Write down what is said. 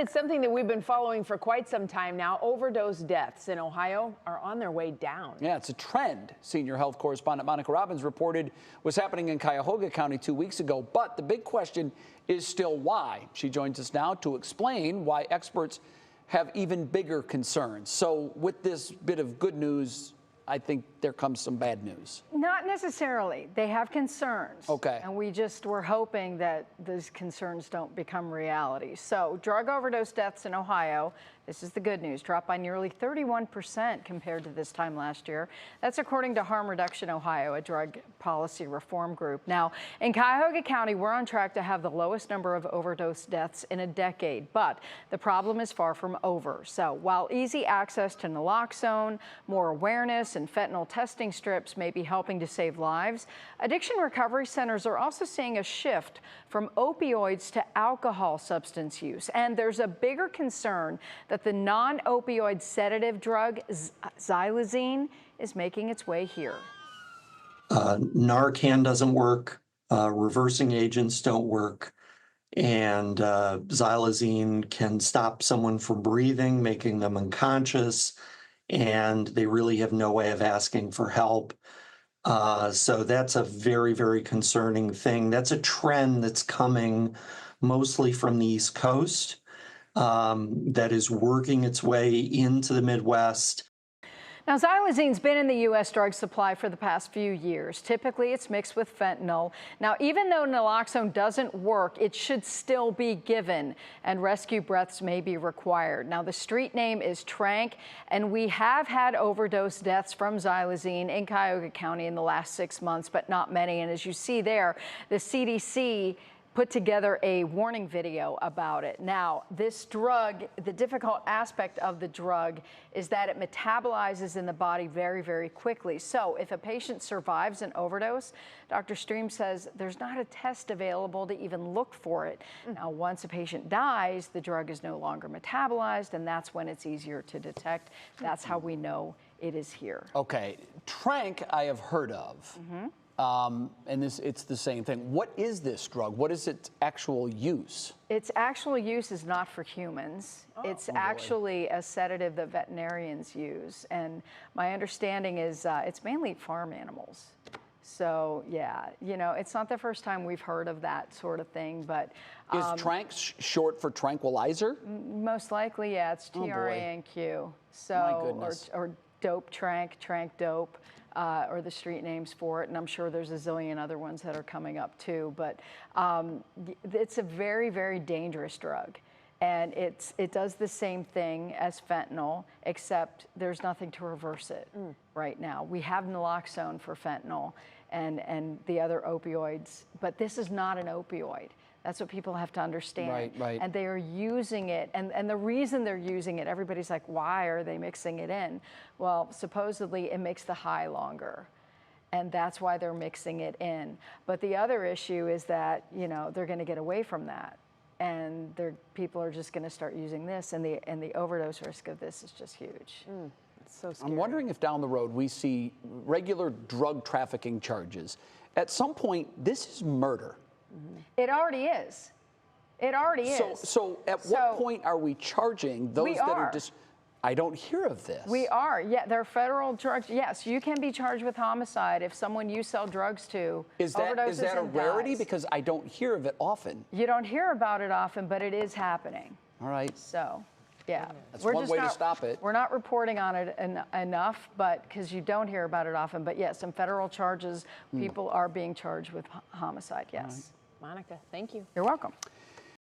It's something that we've been following for quite some time now. Overdose deaths in Ohio are on their way down. Yeah, it's a trend. Senior health correspondent Monica Robbins reported was happening in Cuyahoga County 2 weeks ago. But the big question is still why. She joins us now to explain why experts have even bigger concerns. So with this bit of good news, I think there comes some bad news. Not necessarily. They have concerns. Okay. And we're hoping that those concerns don't become reality. So drug overdose deaths in Ohio, this is the good news, dropped by nearly 31% compared to this time last year. That's according to Harm Reduction Ohio, a drug policy reform group. Now, in Cuyahoga County, we're on track to have the lowest number of overdose deaths in a decade, but the problem is far from over. So while easy access to naloxone, more awareness, and fentanyl testing strips may be helping to save lives, addiction recovery centers are also seeing a shift from opioids to alcohol substance use. And there's a bigger concern that the non-opioid sedative drug xylazine is making its way here. Narcan doesn't work, reversing agents don't work, and xylazine can stop someone from breathing, making them unconscious, and they really have no way of asking for help. So that's a very, very concerning thing. That's a trend that's coming mostly from the East Coast that is working its way into the Midwest. Now, xylazine's been in the U.S. drug supply for the past few years. Typically, it's mixed with fentanyl. Now, even though naloxone doesn't work, it should still be given, and rescue breaths may be required. Now, the street name is Trank, and we have had overdose deaths from xylazine in Cuyahoga County in the last 6 months, but not many. And as you see there, the CDC put together a warning video about it. Now, this drug, the difficult aspect of the drug is that it metabolizes in the body very, very quickly. So if a patient survives an overdose, Dr. Stream says there's not a test available to even look for it. Now, once a patient dies, the drug is no longer metabolized, and that's when it's easier to detect. That's how we know it is here. Okay, Trank I have heard of. And it's the same thing. What is this drug? What is its actual use? Its actual use is not for humans. It's actually a sedative that veterinarians use. And my understanding is it's mainly farm animals. So, yeah, you know, it's not the first time we've heard of that sort of thing, but... Is Trank short for tranquilizer? Most likely, yeah, it's TRANQ. So, my goodness. Or dope Trank, Trank dope. Or the street names for it, and I'm sure there's a zillion other ones that are coming up too, but it's a very, very dangerous drug, and it does the same thing as fentanyl, except there's nothing to reverse it right now. We have naloxone for fentanyl and the other opioids, but this is not an opioid. That's what people have to understand. Right. And they are using it, and the reason they're using it, everybody's like, why are they mixing it in? Well, supposedly it makes the high longer, and that's why they're mixing it in. But the other issue is that, you know, they're gonna get away from that, and people are just gonna start using this, and the overdose risk of this is just huge. It's so scary. I'm wondering if down the road we see regular drug trafficking charges. At some point, this is murder. It already is. It already is. So at what point are we charging those that are just... I don't hear of this. We are. Yeah, they're federal drugs. Yes, you can be charged with homicide if someone you sell drugs to overdoses Is that a and rarity? dies. Because I don't hear of it often. You don't hear about it often, but it is happening. All right. So, yeah. That's one way to stop it. We're not reporting on it enough, but because you don't hear about it often. But yes, some federal charges, people are being charged with homicide, yes. Monica, thank you. You're welcome.